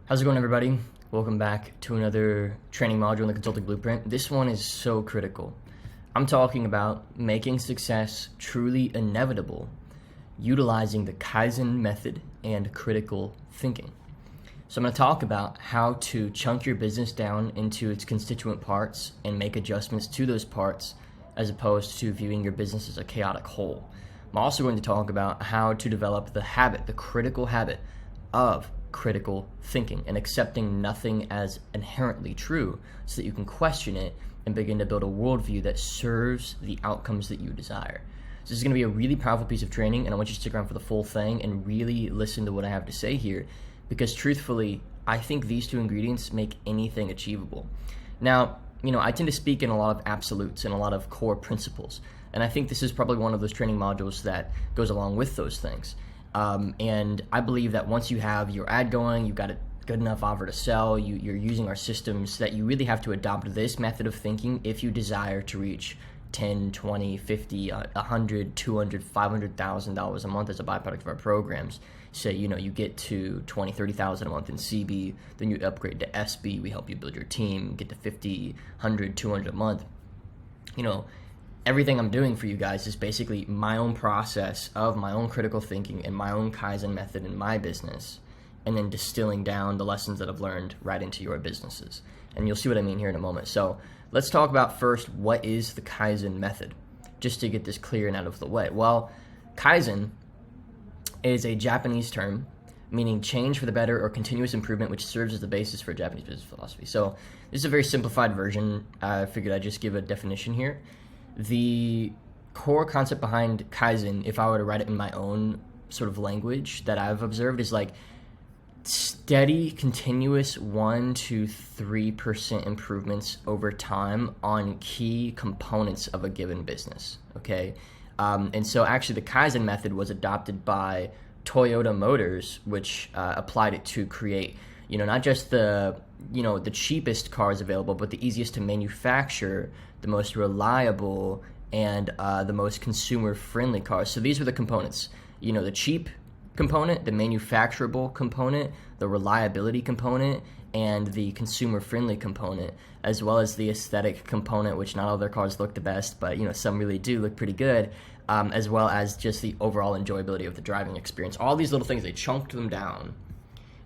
How's it going, everybody? Welcome back to another training module in the Consulting Blueprint. This one is so critical. I'm talking about making success truly inevitable, utilizing the Kaizen method and critical thinking. So I'm going to talk about how to chunk your business down into its constituent parts and make adjustments to those parts as opposed to viewing your business as a chaotic whole. I'm also going to talk about how to develop the habit, the critical habit of critical thinking and accepting nothing as inherently true so that you can question it and begin to build a worldview that serves the outcomes that you desire. So this is going to be a really powerful piece of training, and I want you to stick around for the full thing and really listen to what I have to say here, because truthfully, I think these two ingredients make anything achievable. Now, I tend to speak in a lot of absolutes and a lot of core principles, and I think this is probably one of those training modules that goes along with those things. And I believe that once you have your ad going, you've got a good enough offer to sell, you're using our systems, that you really have to adopt this method of thinking if you desire to reach 10, 20, 50, 100, 200, $500,000 a month as a byproduct of our programs. Say, you get to 20, 30,000 a month in CB, then you upgrade to SB, we help you build your team, get to 50, 100, 200 a month. Everything I'm doing for you guys is basically my own process of my own critical thinking and my own Kaizen method in my business, and then distilling down the lessons that I've learned right into your businesses. And you'll see what I mean here in a moment. So let's talk about first, what is the Kaizen method, just to get this clear and out of the way. Well, Kaizen is a Japanese term meaning change for the better or continuous improvement, which serves as the basis for Japanese business philosophy. So this is a very simplified version. I figured I'd just give a definition here. The core concept behind Kaizen, if I were to write it in my own sort of language that I've observed, is like steady, continuous 1 to 3% improvements over time on key components of a given business, okay? And so actually the Kaizen method was adopted by Toyota Motors, which applied it to create, not just the cheapest cars available, but the easiest to manufacture, the most reliable, and the most consumer-friendly cars. So these were the components, the cheap component, the manufacturable component, the reliability component, and the consumer-friendly component, as well as the aesthetic component, which not all their cars look the best, but some really do look pretty good, as well as just the overall enjoyability of the driving experience. All these little things, they chunked them down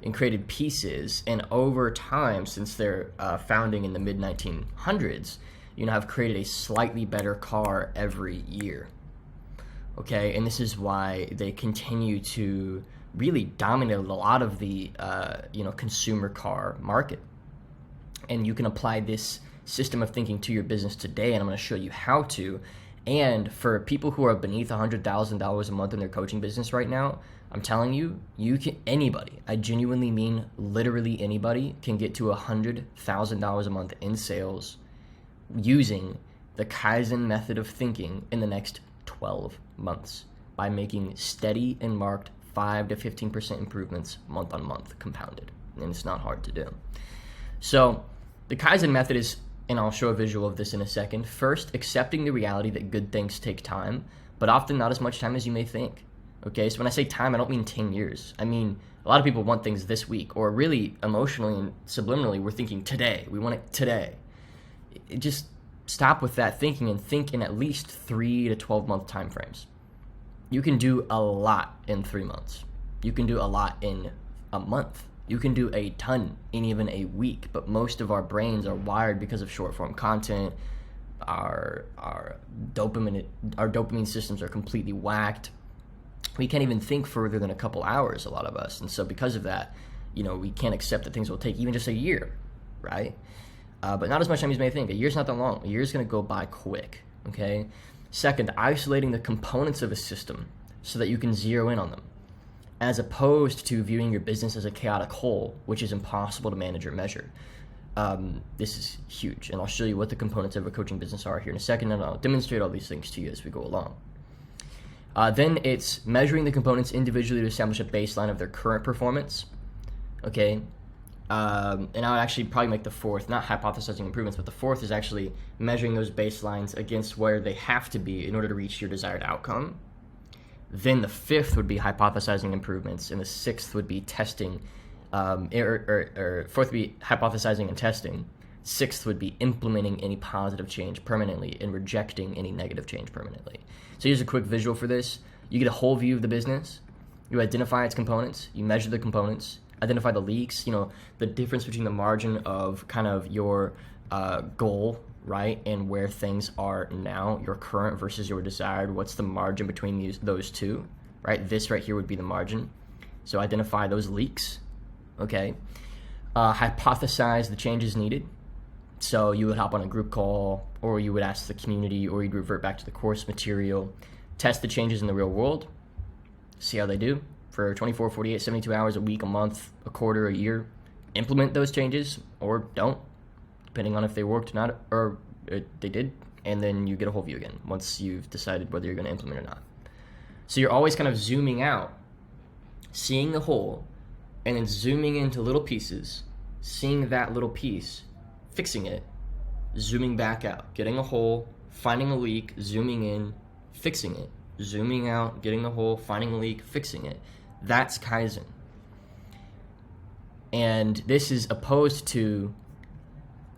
and created pieces, and over time, since their founding in the mid-1900s, have created a slightly better car every year. Okay, and this is why they continue to really dominate a lot of the consumer car market. And you can apply this system of thinking to your business today, and I'm going to show you how to. And for people who are beneath $100,000 a month in their coaching business right now, I'm telling you, anybody, I genuinely mean literally anybody, can get to $100,000 a month in sales using the Kaizen method of thinking in the next 12 months by making steady and marked 5 to 15% improvements month on month compounded. And it's not hard to do. So the Kaizen method is, and I'll show a visual of this in a second, first accepting the reality that good things take time, but often not as much time as you may think. Okay, so when I say time, I don't mean 10 years. I mean, a lot of people want things this week, or really emotionally and subliminally, we're thinking today. We want it today. Just stop with that thinking and think in at least 3 to 12 month time frames. You can do a lot in 3 months. You can do a lot in a month. You can do a ton in even a week, but most of our brains are wired because of short form content. Our dopamine systems are completely whacked. We can't even think further than a couple hours, a lot of us. And so because of that, we can't accept that things will take even just a year, right? But not as much time as you may think. A year's not that long. A year's going to go by quick, okay? Second, isolating the components of a system so that you can zero in on them, as opposed to viewing your business as a chaotic whole, which is impossible to manage or measure. This is huge, and I'll show you what the components of a coaching business are here in a second, and I'll demonstrate all these things to you as we go along. Then it's measuring the components individually to establish a baseline of their current performance, okay? And I would actually probably make the fourth, not hypothesizing improvements, but the fourth is actually measuring those baselines against where they have to be in order to reach your desired outcome. Then the fifth would be hypothesizing improvements, and the sixth would be testing Fourth would be hypothesizing and testing. Sixth would be implementing any positive change permanently and rejecting any negative change permanently. So here's a quick visual for this. You get a whole view of the business. You identify its components. You measure the components. Identify the leaks. The difference between the margin of kind of your goal, right, and where things are now, your current versus your desired. What's the margin between those two, right? This right here would be the margin. So identify those leaks, okay? Hypothesize the changes needed. So you would hop on a group call, or you would ask the community, or you'd revert back to the course material. Test the changes in the real world. See how they do for 24, 48, 72 hours, a week, a month, a quarter, a year. Implement those changes or don't, depending on if they worked or not, or they did. And then you get a whole view again once you've decided whether you're going to implement or not. So you're always kind of zooming out, seeing the whole, and then zooming into little pieces, seeing that little piece, fixing it, zooming back out, getting a hole, finding a leak, zooming in, fixing it, zooming out, getting the hole, finding a leak, fixing it. That's Kaizen. And this is opposed to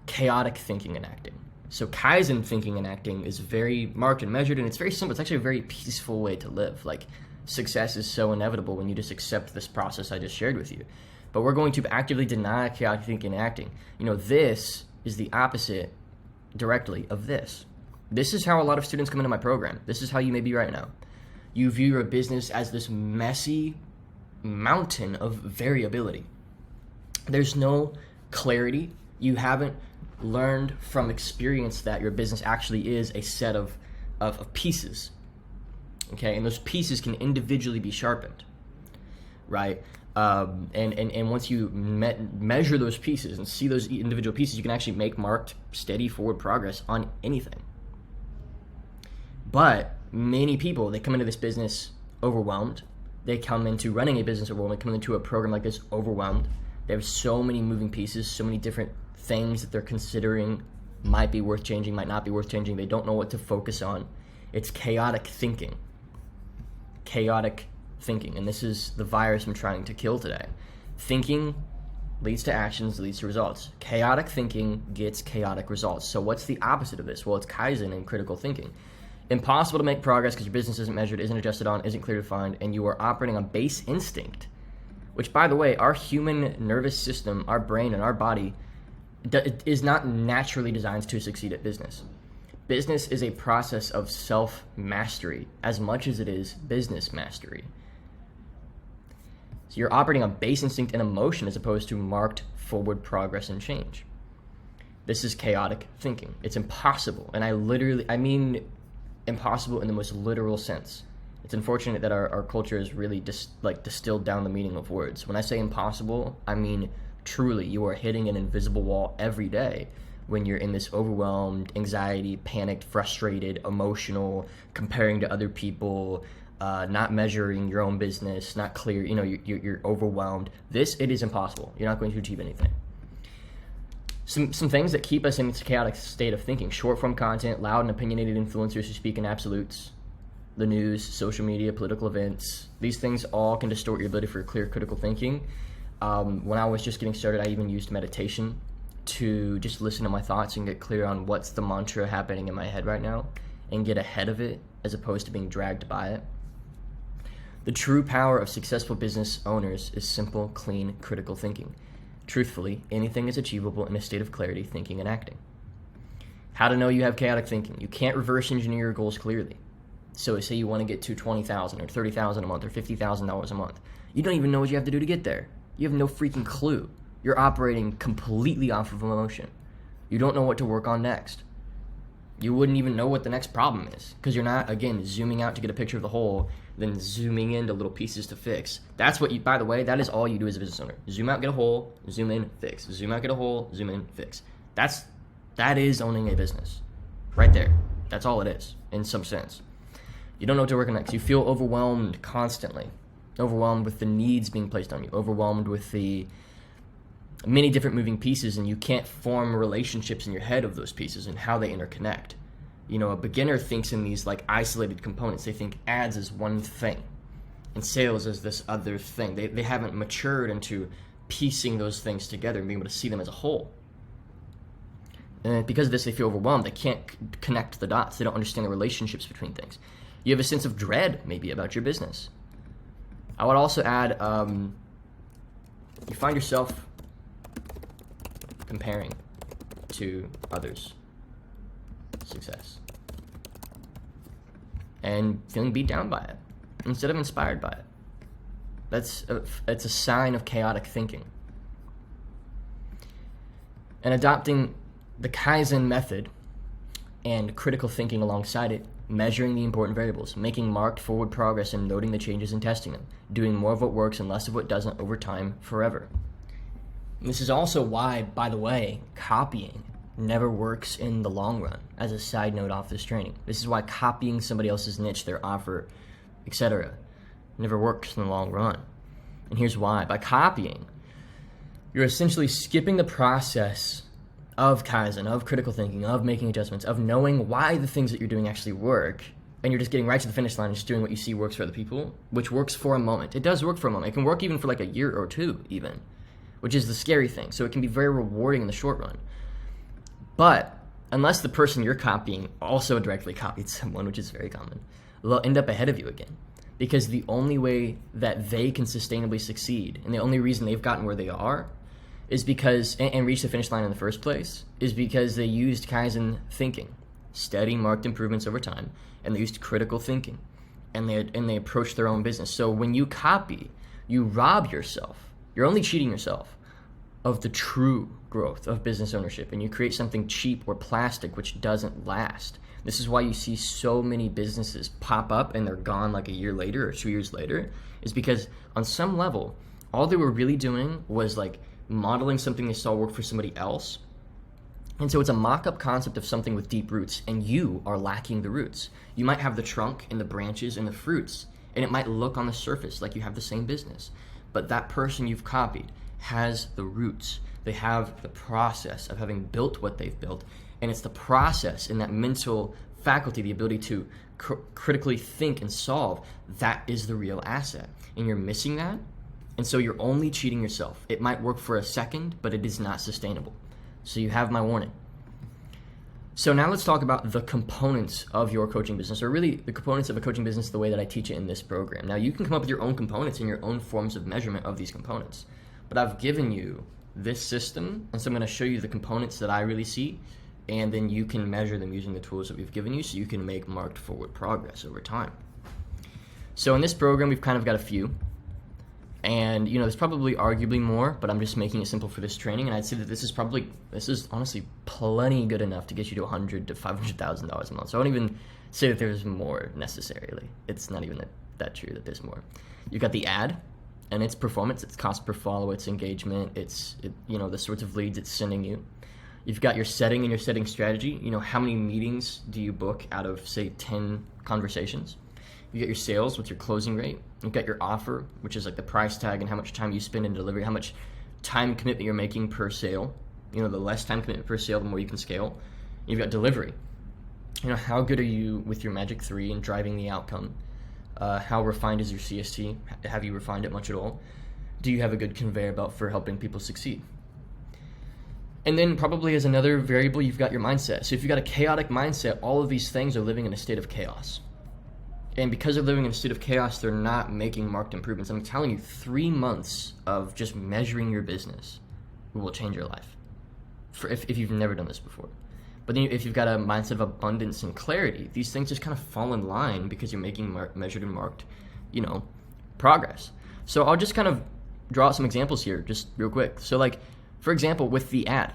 chaotic thinking and acting. So Kaizen thinking and acting is very marked and measured, and it's very simple. It's actually a very peaceful way to live. Like, success is so inevitable when you just accept this process I just shared with you. But we're going to actively deny chaotic thinking and acting. This is the opposite directly of this. This is how a lot of students come into my program. This is how you may be right now. You view your business as this messy mountain of variability. There's no clarity. You haven't learned from experience that your business actually is a set of pieces. Okay, and those pieces can individually be sharpened, right? And once you measure those pieces and see those individual pieces, you can actually make marked, steady forward progress on anything. But many people, they come into this business overwhelmed. They come into running a business overwhelmed. They come into a program like this overwhelmed. They have so many moving pieces, so many different things that they're considering might be worth changing, might not be worth changing. They don't know what to focus on. It's chaotic thinking. Chaotic thinking. And this is the virus I'm trying to kill today. Thinking leads to actions, leads to results. Chaotic thinking gets chaotic results. So what's the opposite of this? Well, it's Kaizen and critical thinking. Impossible to make progress because your business isn't measured, isn't adjusted on, isn't clearly defined, and you are operating on base instinct, which, by the way, our human nervous system, our brain, and our body is not naturally designed to succeed at business. Business is a process of self-mastery as much as it is business mastery. So you're operating on base instinct and emotion as opposed to marked forward progress and change. This is chaotic thinking. It's impossible. And I mean impossible in the most literal sense. It's unfortunate that our culture has really distilled down the meaning of words. When I say impossible, I mean truly you are hitting an invisible wall every day when you're in this overwhelmed, anxiety, panicked, frustrated, emotional, comparing to other people, not measuring your own business, not clear, you're overwhelmed. It is impossible. You're not going to achieve anything. Some things that keep us in this chaotic state of thinking: short form content, loud and opinionated influencers who speak in absolutes, the news, social media, political events. These things all can distort your ability for clear critical thinking. When I was just getting started, I even used meditation to just listen to my thoughts and get clear on what's the mantra happening in my head right now and get ahead of it as opposed to being dragged by it. The true power of successful business owners is simple, clean, critical thinking. Truthfully, anything is achievable in a state of clarity, thinking, and acting. How to know you have chaotic thinking? You can't reverse engineer your goals clearly. So say you want to get to $20,000 or $30,000 a month or $50,000 a month. You don't even know what you have to do to get there. You have no freaking clue. You're operating completely off of emotion. You don't know what to work on next. You wouldn't even know what the next problem is because you're not, again, zooming out to get a picture of the whole, then zooming into little pieces to fix. That's what by the way, that is all you do as a business owner. Zoom out, get a hole, zoom in, fix. Zoom out, get a hole, zoom in, fix. That is owning a business. Right there. That's all it is, in some sense. You don't know what to work on next. You feel overwhelmed constantly. Overwhelmed with the needs being placed on you. Overwhelmed with the many different moving pieces, and you can't form relationships in your head of those pieces and how they interconnect. A beginner thinks in these isolated components. They think ads is one thing and sales is this other thing. They haven't matured into piecing those things together and being able to see them as a whole. And because of this, they feel overwhelmed. They can't connect the dots. They don't understand the relationships between things. You have a sense of dread, maybe, about your business. I would also add, you find yourself comparing to others' success and feeling beat down by it instead of inspired by it. It's a sign of chaotic thinking. And adopting the Kaizen method and critical thinking alongside it, measuring the important variables, making marked forward progress and noting the changes and testing them, doing more of what works and less of what doesn't over time forever. And this is also why, by the way, copying never works in the long run, as a side note off this training. This is why copying somebody else's niche, their offer, etc., never works in the long run. And here's why. By copying, you're essentially skipping the process of Kaizen, of critical thinking, of making adjustments, of knowing why the things that you're doing actually work, and you're just getting right to the finish line and just doing what you see works for other people, which works for a moment. It does work for a moment. It can work even for like a year or two even, which is the scary thing. So it can be very rewarding in the short run. But unless the person you're copying also directly copied someone, which is very common, they'll end up ahead of you again. Because the only way that they can sustainably succeed, and the only reason they've gotten where they are, is because, and reached the finish line in the first place, is because they used Kaizen thinking, steady marked improvements over time, and they used critical thinking, and they approached their own business. So when you copy, you rob yourself. You're only cheating yourself of the true growth of business ownership, and you create something cheap or plastic which doesn't last. This is why you see so many businesses pop up and they're gone like a year later or 2 years later, is because on some level, all they were really doing was like modeling something they saw work for somebody else. And so it's a mock-up concept of something with deep roots, and you are lacking the roots. You might have the trunk and the branches and the fruits, and it might look on the surface like you have the same business, but that person you've copied has the roots. They have the process of having built what they've built, and it's the process and that mental faculty, the ability to critically think and solve, that is the real asset. And you're missing that, and so you're only cheating yourself. It might work for a second, but it is not sustainable. So you have my warning. So now let's talk about the components of your coaching business, or really the components of a coaching business the way that I teach it in this program. Now you can come up with your own components and your own forms of measurement of these components, but I've given you this system, and so I'm going to show you the components that I really see, and then you can measure them using the tools that we've given you so you can make marked forward progress over time. So in this program, we've kind of got a few, and there's probably arguably more, but I'm just making it simple for this training, and I'd say that this is honestly plenty good enough to get you to $100,000 to $500,000 a month. So I won't even say that there's more necessarily. It's not even that true that there's more. You've got the ad and its performance, its cost per follow, its engagement, the sorts of leads it's sending you. You've got your setting and your setting strategy. How many meetings do you book out of, say, 10 conversations? You get your sales, what's your closing rate? You've got your offer, which is like the price tag and how much time you spend in delivery, how much time commitment you're making per sale. The less time commitment per sale, the more you can scale. You've got delivery. How good are you with your Magic 3 and driving the outcome? How refined is your CST? Have you refined it much at all? Do you have a good conveyor belt for helping people succeed? And then probably as another variable, you've got your mindset. So if you've got a chaotic mindset, all of these things are living in a state of chaos. And because they're living in a state of chaos, they're not making marked improvements. I'm telling you, 3 months of just measuring your business will change your life if you've never done this before. But then if you've got a mindset of abundance and clarity, these things just kind of fall in line because you're making measured and marked, progress. So I'll just kind of draw out some examples here just real quick. So like, for example, with the ad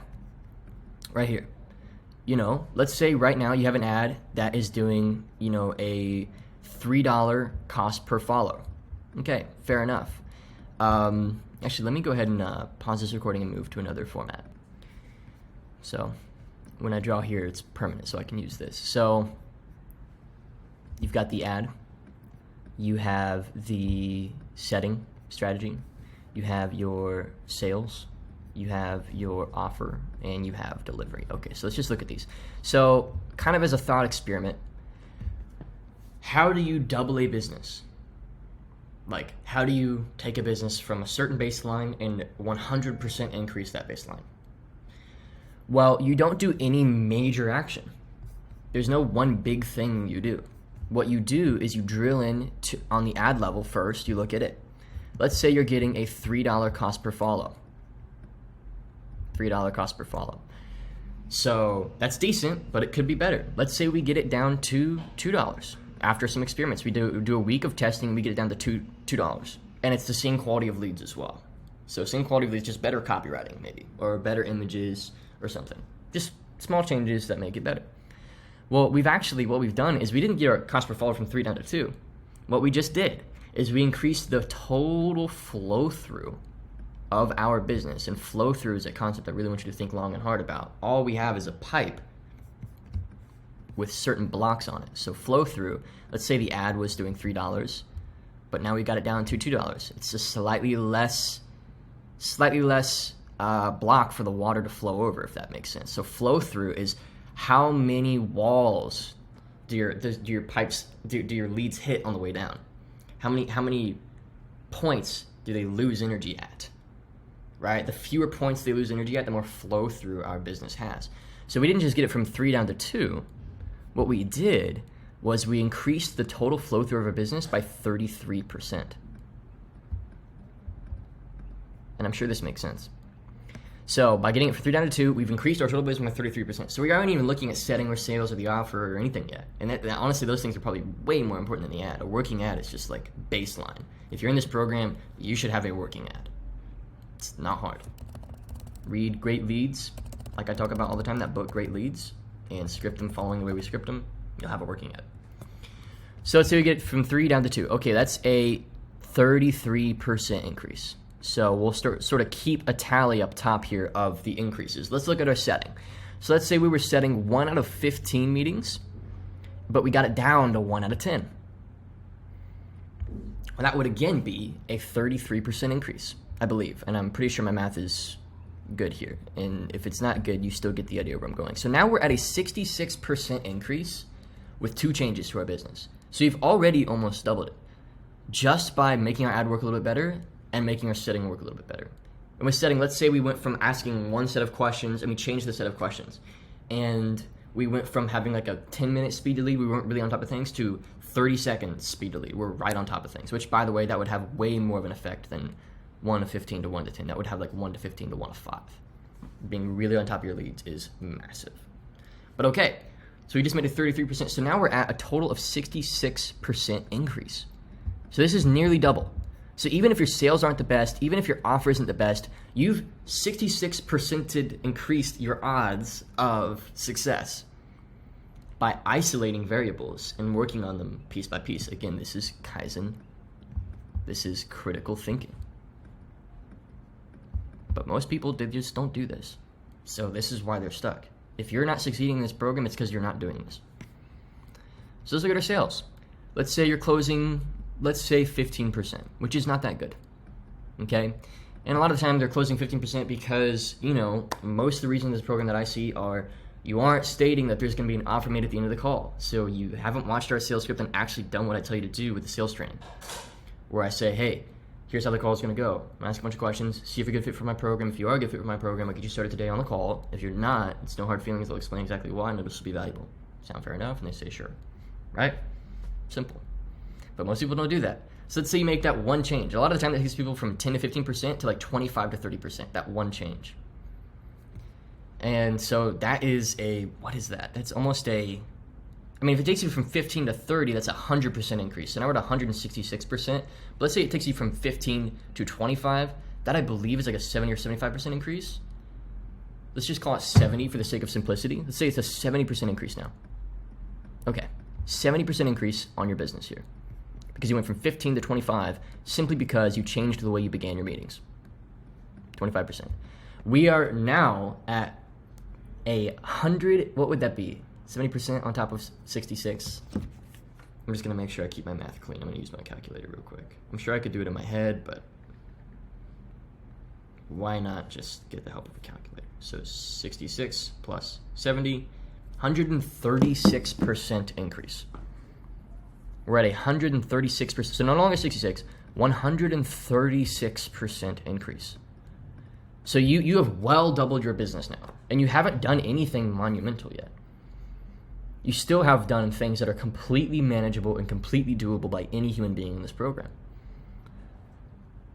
right here, let's say right now you have an ad that is doing, a $3 cost per follow. Okay, fair enough. Actually, let me go ahead and pause this recording and move to another format. So when I draw here, it's permanent, so I can use this. So you've got the ad, you have the setting strategy, you have your sales, you have your offer, and you have delivery. Okay, so let's just look at these. So kind of as a thought experiment, how do you double a business? Like, how do you take a business from a certain baseline and 100% increase that baseline? Well, you don't do any major action. There's no one big thing you do. What you do is you drill in on the ad level first. You look at it. Let's say you're getting a $3 cost per follow. $3 cost per follow. So that's decent, but it could be better. Let's say we get it down to $2. After some experiments, we do a week of testing, we get it down to $2. And it's the same quality of leads as well. So same quality of leads, just better copywriting maybe, or better images or something. Just small changes that make it better. Well, what we've done is we didn't get our cost per follower from 3 down to 2. What we just did is we increased the total flow through of our business. And flow through is a concept I really want you to think long and hard about. All we have is a pipe with certain blocks on it. So flow through, let's say the ad was doing $3, but now we got it down to $2. It's a slightly less block for the water to flow over, if that makes sense. So flow through is how many walls do your pipes, do your leads hit on the way down? How many points do they lose energy at? Right? The fewer points they lose energy at, the more flow through our business has. So we didn't just get it from 3 down to 2. What we did was we increased the total flow through of our business by 33%. And I'm sure this makes sense. So by getting it from 3 down to 2, we've increased our total business by 33%. So we aren't even looking at setting or sales or the offer or anything yet. And honestly, those things are probably way more important than the ad. A working ad is just like baseline. If you're in this program, you should have a working ad. It's not hard. Read Great Leads, like I talk about all the time, that book, Great Leads, and script them following the way we script them. You'll have a working ad. So let's say we get from 3 down to 2. Okay, that's a 33% increase. So we'll sort of keep a tally up top here of the increases. Let's look at our setting. So let's say we were setting 1 out of 15 meetings, but we got it down to 1 out of 10. Well, that would again be a 33% increase, I believe. And I'm pretty sure my math is good here. And if it's not good, you still get the idea where I'm going. So now we're at a 66% increase with 2 changes to our business. So you've already almost doubled it just by making our ad work a little bit better and making our setting work a little bit better. And with setting, let's say we went from asking one set of questions and we changed the set of questions. And we went from having like a 10-minute speed to lead, we weren't really on top of things, to 30-second speed to lead. We're right on top of things, which, by the way, that would have way more of an effect than 1 to 15 to 1 to 10. That would have like 1 to 15 to 1 to 5. Being really on top of your leads is massive. But okay, so we just made a 33%. So now we're at a total of 66% increase. So this is nearly double. So even if your sales aren't the best, even if your offer isn't the best, you've 66% increased your odds of success by isolating variables and working on them piece by piece. Again, this is Kaizen. This is critical thinking. But most people, they just don't do this. So this is why they're stuck. If you're not succeeding in this program, it's because you're not doing this. So let's look at our sales. Let's say you're closing, let's say 15%, which is not that good, okay? And a lot of the time they're closing 15% because, most of the reasons in this program that I see are you aren't stating that there's gonna be an offer made at the end of the call. So you haven't watched our sales script and actually done what I tell you to do with the sales training, where I say, hey, here's how the call is gonna go. I'm gonna ask a bunch of questions, see if you're a good fit for my program. If you are a good fit for my program, I'll get you started today on the call. If you're not, it's no hard feelings, I'll explain exactly why, and this will be valuable. Sound fair enough? And they say, sure, right? Simple. But most people don't do that. So let's say you make that one change. A lot of the time that takes people from 10 to 15% to like 25 to 30%, that one change. And so that is what is that? That's almost if it takes you from 15 to 30, that's a 100% increase. So now we're at 166%. But let's say it takes you from 15 to 25. That I believe is like a 70 or 75% increase. Let's just call it 70 for the sake of simplicity. Let's say it's a 70% increase now. Okay, 70% increase on your business here. Because you went from 15 to 25 simply because you changed the way you began your meetings. 25%. We are now at 100, what would that be? 70% on top of 66. I'm just gonna make sure I keep my math clean. I'm gonna use my calculator real quick. I'm sure I could do it in my head, but why not just get the help of a calculator? So 66 plus 70, 136% increase. We're at 136%, so no longer 66, 136% increase. So you have well doubled your business now, and you haven't done anything monumental yet. You still have done things that are completely manageable and completely doable by any human being in this program.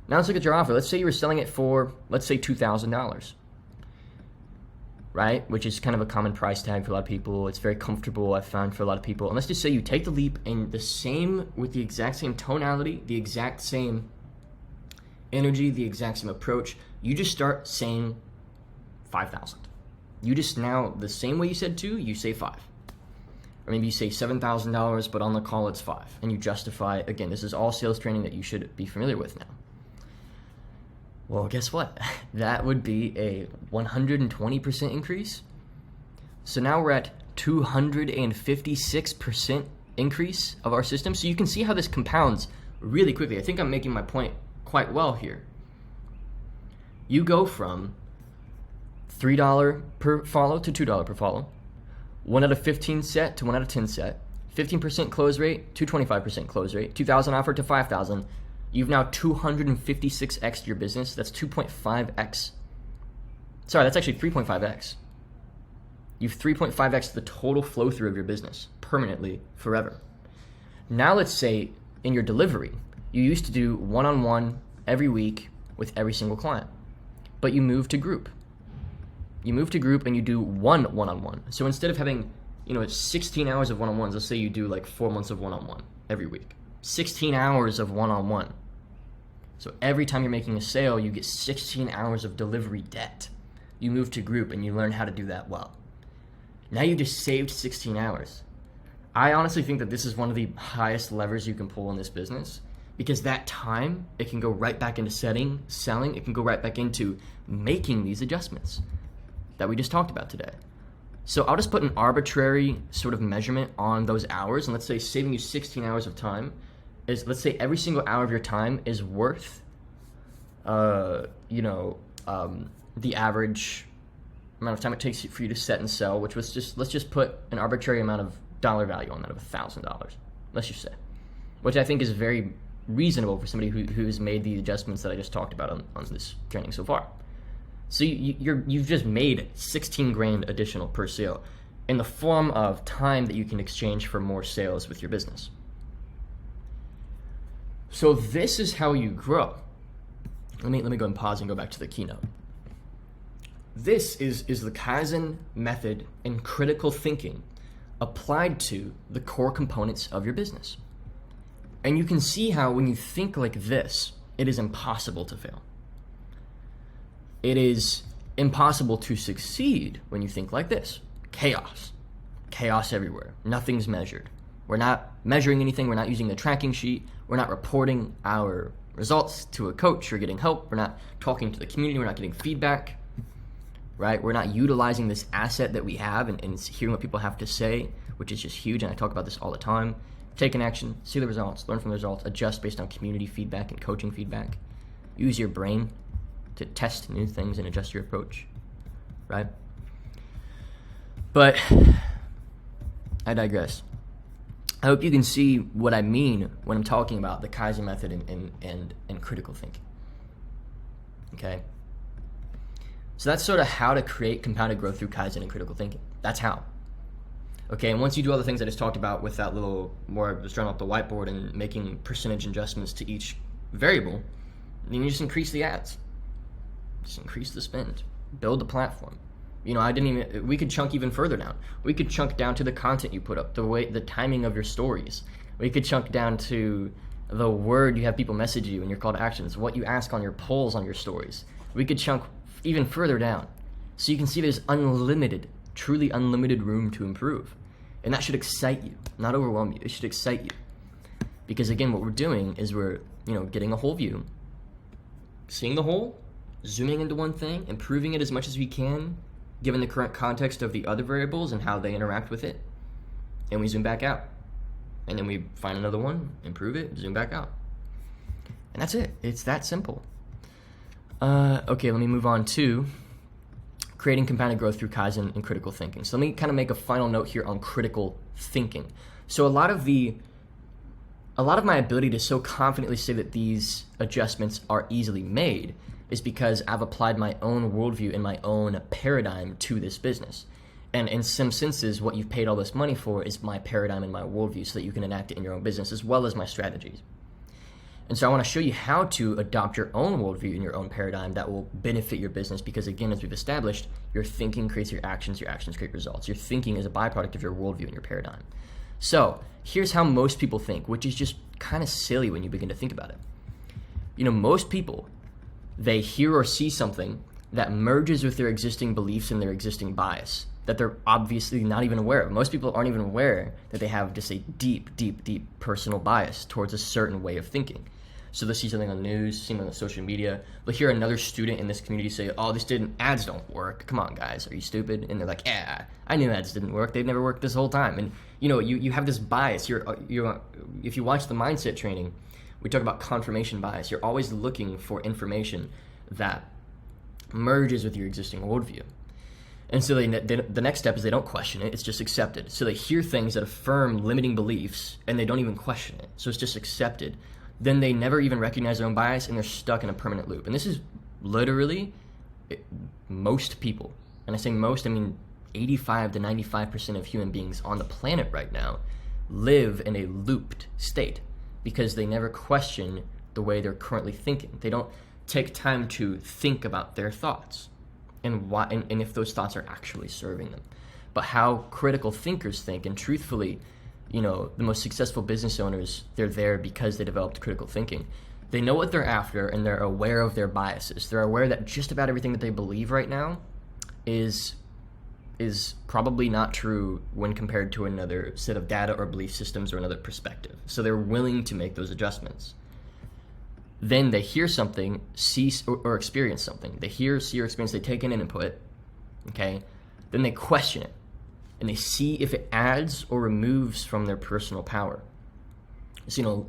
Now let's look at your offer. Let's say you were selling it for, let's say, $2,000, right? Which is kind of a common price tag for a lot of people. It's very comfortable, I've found, for a lot of people. And let's just say you take the leap and with the exact same tonality, the exact same energy, the exact same approach, you just start saying 5,000. You just now, the same way you said 2, you say 5. Or maybe you say $7,000, but on the call it's 5. And you justify, again, this is all sales training that you should be familiar with now. Well, guess what? That would be a 120% increase. So now we're at 256% increase of our system. So you can see how this compounds really quickly. I think I'm making my point quite well here. You go from $3 per follow to $2 per follow. 1 out of 15 set to 1 out of 10 set. 15% close rate to 25% close rate. 2,000 offer to 5,000. You've now 256x'd your business. That's 2.5x. Sorry, that's actually 3.5x. You've 3.5x the total flow through of your business permanently, forever. Now let's say in your delivery, you used to do one-on-one every week with every single client, but you move to group. You move to group and you do one-on-one. So instead of having, 16 hours of one-on-ones, let's say you do like 4 months of one-on-one every week. 16 hours of one-on-one. So every time you're making a sale, you get 16 hours of delivery debt. You move to group and you learn how to do that well. Now you just saved 16 hours. I honestly think that this is one of the highest levers you can pull in this business, because that time, it can go right back into selling, it can go right back into making these adjustments that we just talked about today. So I'll just put an arbitrary sort of measurement on those hours, and let's say saving you 16 hours of time is, let's say every single hour of your time is worth, the average amount of time it takes for you to set and sell, which was just, let's just put an arbitrary amount of dollar value on that of $1,000, let's just say, which I think is very reasonable for somebody who's made the adjustments that I just talked about on this training so far. So you've just made 16 grand additional per sale in the form of time that you can exchange for more sales with your business. So this is how you grow. Let me go ahead and pause and go back to the keynote. This is the Kaizen method and critical thinking applied to the core components of your business. And you can see how when you think like this, it is impossible to fail. It is impossible to succeed when you think like this. Chaos everywhere. Nothing's measured. We're not measuring anything. We're not using the tracking sheet. We're not reporting our results to a coach or getting help. We're not talking to the community. We're not getting feedback, right? We're not utilizing this asset that we have and hearing what people have to say, which is just huge. And I talk about this all the time. Take an action, see the results, learn from the results, adjust based on community feedback and coaching feedback. Use your brain to test new things and adjust your approach, right? But I digress. I hope you can see what I mean when I'm talking about the Kaizen method and critical thinking, okay? So that's sort of how to create compounded growth through Kaizen and critical thinking. That's how. Okay, and once you do all the things I just talked about with that little more, just drawing up the whiteboard and making percentage adjustments to each variable, then you just increase the ads. Just increase the spend. Build the platform. We could chunk even further down. We could chunk down to the content you put up, the timing of your stories. We could chunk down to the word you have people message you in your call to actions, what you ask on your polls on your stories. We could chunk even further down. So you can see there's unlimited, truly unlimited room to improve. And that should excite you, not overwhelm you. It should excite you. Because again, what we're doing is we're, getting a whole view, seeing the whole, zooming into one thing, improving it as much as we can, given the current context of the other variables and how they interact with it. And we zoom back out. And then we find another one, improve it, zoom back out. And that's it. It's that simple. Okay, let me move on to creating compounded growth through Kaizen and critical thinking. So let me kind of make a final note here on critical thinking. So a lot of the A lot of my ability to so confidently say that these adjustments are easily made is because I've applied my own worldview and my own paradigm to this business. And in some senses, what you've paid all this money for is my paradigm and my worldview so that you can enact it in your own business as well as my strategies. And so I want to show you how to adopt your own worldview and your own paradigm that will benefit your business because, again, as we've established, your thinking creates your actions create results. Your thinking is a byproduct of your worldview and your paradigm. So here's how most people think, which is just kind of silly when you begin to think about it. Most people, they hear or see something that merges with their existing beliefs and their existing bias that they're obviously not even aware of. Most people aren't even aware that they have just a deep, deep, deep personal bias towards a certain way of thinking. So they'll see something on the news, see something on social media. They'll hear another student in this community say, "Oh, ads don't work. Come on, guys, are you stupid?" And they're like, "Yeah, I knew ads didn't work. They've never worked this whole time." And you have this bias. If you watch the mindset training, we talk about confirmation bias. You're always looking for information that merges with your existing worldview. And so the next step is they don't question it. It's just accepted. So they hear things that affirm limiting beliefs, and they don't even question it. So it's just accepted. Then they never even recognize their own bias, and they're stuck in a permanent loop. And this is literally most people. And I say most, I mean 85 to 95% of human beings on the planet right now live in a looped state because they never question the way they're currently thinking. They don't take time to think about their thoughts and why, and if those thoughts are actually serving them. But how critical thinkers think, and truthfully, the most successful business owners, they're there because they developed critical thinking. They know what they're after, and they're aware of their biases. They're aware that just about everything that they believe right now is probably not true when compared to another set of data or belief systems or another perspective. So they're willing to make those adjustments. Then they hear something, see or experience something. They hear, see, or experience, they take in an input, okay? Then they question it, and they see if it adds or removes from their personal power. So,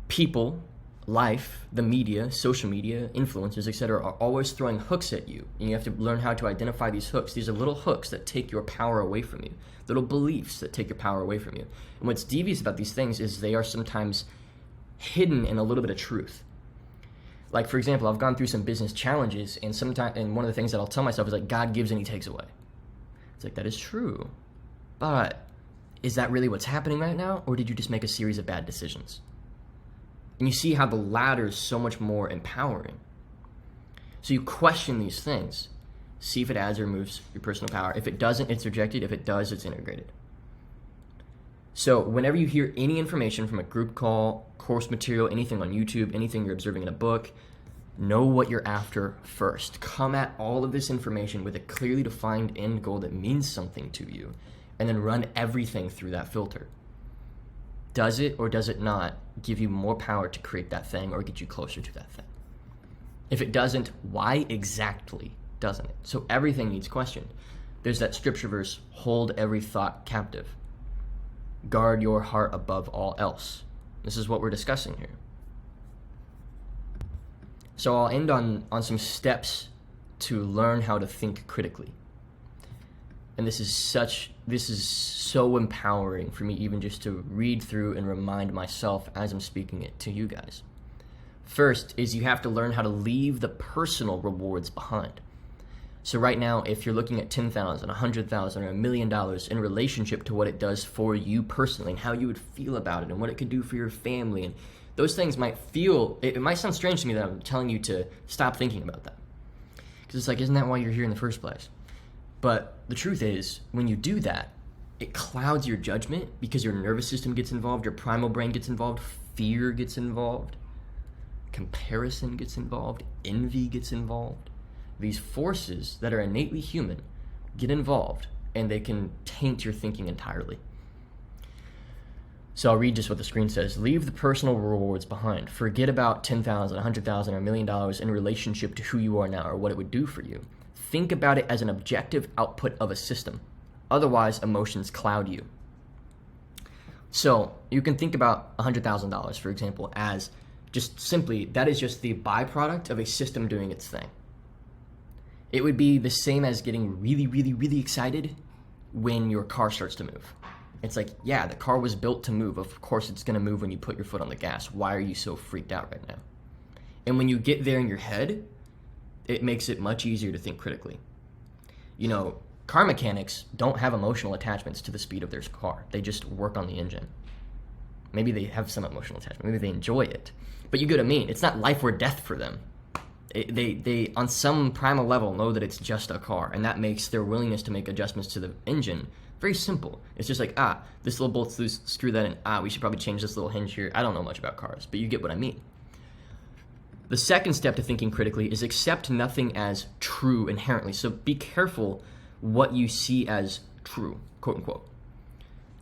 people, life, the media, social media, influencers, etc., are always throwing hooks at you, and you have to learn how to identify these hooks. These are little hooks that take your power away from you, little beliefs that take your power away from you. And what's devious about these things is they are sometimes hidden in a little bit of truth. Like, for example, I've gone through some business challenges, and one of the things that I'll tell myself is like, God gives and he takes away. It's like, that is true. But is that really what's happening right now? Or did you just make a series of bad decisions? And you see how the latter is so much more empowering. So you question these things. See if it adds or removes your personal power. If it doesn't, it's rejected. If it does, it's integrated. So whenever you hear any information from a group call, course material, anything on YouTube, anything you're observing in a book, know what you're after first. Come at all of this information with a clearly defined end goal that means something to you, and then run everything through that filter. Does it or does it not give you more power to create that thing or get you closer to that thing? If it doesn't, why exactly doesn't it? So everything needs questioned. There's that scripture verse, hold every thought captive. Guard your heart above all else. This is what we're discussing here. So I'll end on some steps to learn how to think critically. And this is so empowering for me even just to read through and remind myself as I'm speaking it to you guys. First is you have to learn how to leave the personal rewards behind. So right now, if you're looking at $10,000, $100,000, or $1 million in relationship to what it does for you personally and how you would feel about it and what it could do for your family, and those things it might sound strange to me that I'm telling you to stop thinking about that. Because it's like, isn't that why you're here in the first place? But the truth is, when you do that, it clouds your judgment because your nervous system gets involved, your primal brain gets involved, fear gets involved, comparison gets involved, envy gets involved. These forces that are innately human get involved, and they can taint your thinking entirely. So I'll read just what the screen says. Leave the personal rewards behind. Forget about $10,000, $100,000, or $1 million in relationship to who you are now or what it would do for you. Think about it as an objective output of a system. Otherwise, emotions cloud you. So you can think about $100,000, for example, as just simply, that is just the byproduct of a system doing its thing. It would be the same as getting really, really, really excited when your car starts to move. It's like, yeah, the car was built to move. Of course it's going to move when you put your foot on the gas. Why are you so freaked out right now? And when you get there in your head, it makes it much easier to think critically. You know, car mechanics don't have emotional attachments to the speed of their car. They just work on the engine. Maybe they have some emotional attachment. Maybe they enjoy it. But you get what I mean. It's not life or death for them. They on some primal level know that it's just a car, and that makes their willingness to make adjustments to the engine very simple. It's just like, this little bolt's loose, screw that in. We should probably change this little hinge here. I don't know much about cars, but you get what I mean. The second step to thinking critically is accept nothing as true inherently. So be careful what you see as true, quote unquote.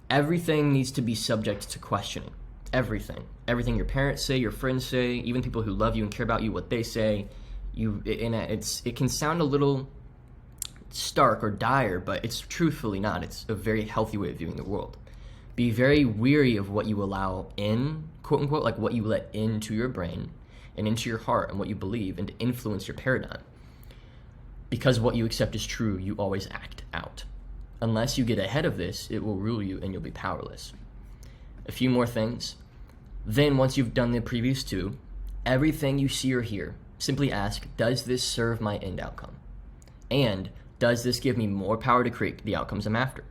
Everything needs to be subject to questioning. Everything your parents say, your friends say, even people who love you and care about you, what they say, it can sound a little stark or dire, but it's truthfully not. It's a very healthy way of viewing the world. Be very weary of what you allow in, quote unquote, like what you let into your brain and into your heart and what you believe, and to influence your paradigm. Because what you accept is true, you always act out. Unless you get ahead of this, it will rule you and you'll be powerless. A few more things. Then, once you've done the previous two, everything you see or hear, simply ask, does this serve my end outcome? And does this give me more power to create the outcomes I'm after?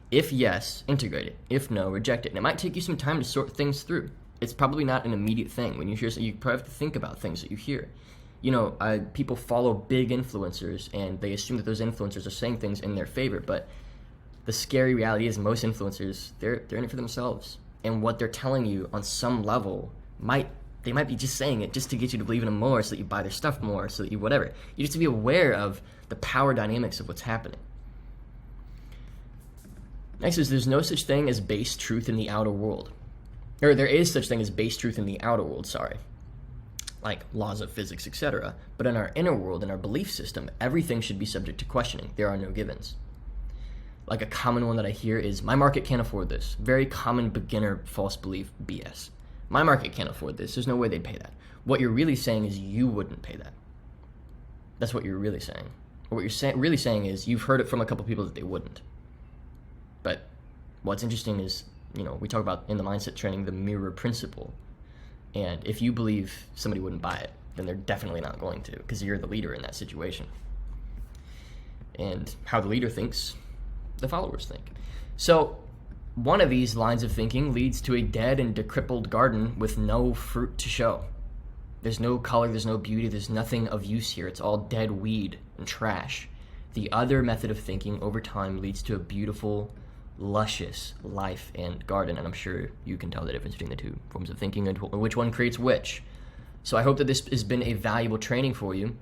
If yes, integrate it. If no, reject it. And it might take you some time to sort things through. It's probably not an immediate thing. When you hear something, you probably have to think about things that you hear. You know, people follow big influencers, and they assume that those influencers are saying things in their favor, but the scary reality is most influencers, they're in it for themselves. And what they're telling you on some level they might be just saying it just to get you to believe in them more, so that you buy their stuff more, so that you whatever. You just have to be aware of the power dynamics of what's happening. Next is, there's no such thing as base truth in the outer world. Or there is such thing as base truth in the outer world, like laws of physics, etc. But in our inner world, in our belief system, everything should be subject to questioning. There are no givens. Like a common one that I hear is, my market can't afford this. Very common beginner false belief BS. My market can't afford this. There's no way they'd pay that. What you're really saying is you wouldn't pay that. That's what you're really saying. Or what you're really saying is you've heard it from a couple people that they wouldn't. But what's interesting is, you know, we talk about in the mindset training the mirror principle. And if you believe somebody wouldn't buy it, then they're definitely not going to, because you're the leader in that situation. And how the leader thinks, the followers think. So one of these lines of thinking leads to a dead and decrepit garden with no fruit to show. There's no color, there's no beauty, there's nothing of use here. It's all dead weed and trash. The other method of thinking over time leads to a beautiful, luscious life and garden, and I'm sure you can tell the difference between the two forms of thinking and which one creates which. So I hope that this has been a valuable training for you.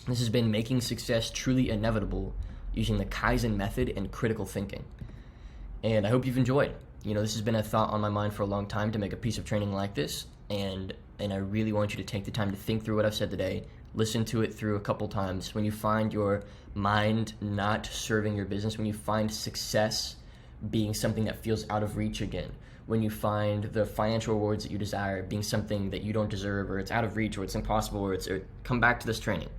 This has been making success truly inevitable using the Kaizen method and critical thinking. And I hope you've enjoyed. You know, this has been a thought on my mind for a long time to make a piece of training like this, and I really want you to take the time to think through what I've said today, listen to it through a couple times. When you find your mind not serving your business, when you find success being something that feels out of reach again, when you find the financial rewards that you desire being something that you don't deserve, or it's out of reach, or it's impossible, or come back to this training.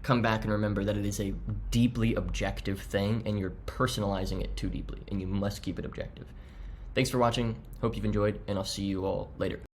Come back and remember that it is a deeply objective thing, and you're personalizing it too deeply, and you must keep it objective. Thanks for watching. Hope you've enjoyed, and I'll see you all later.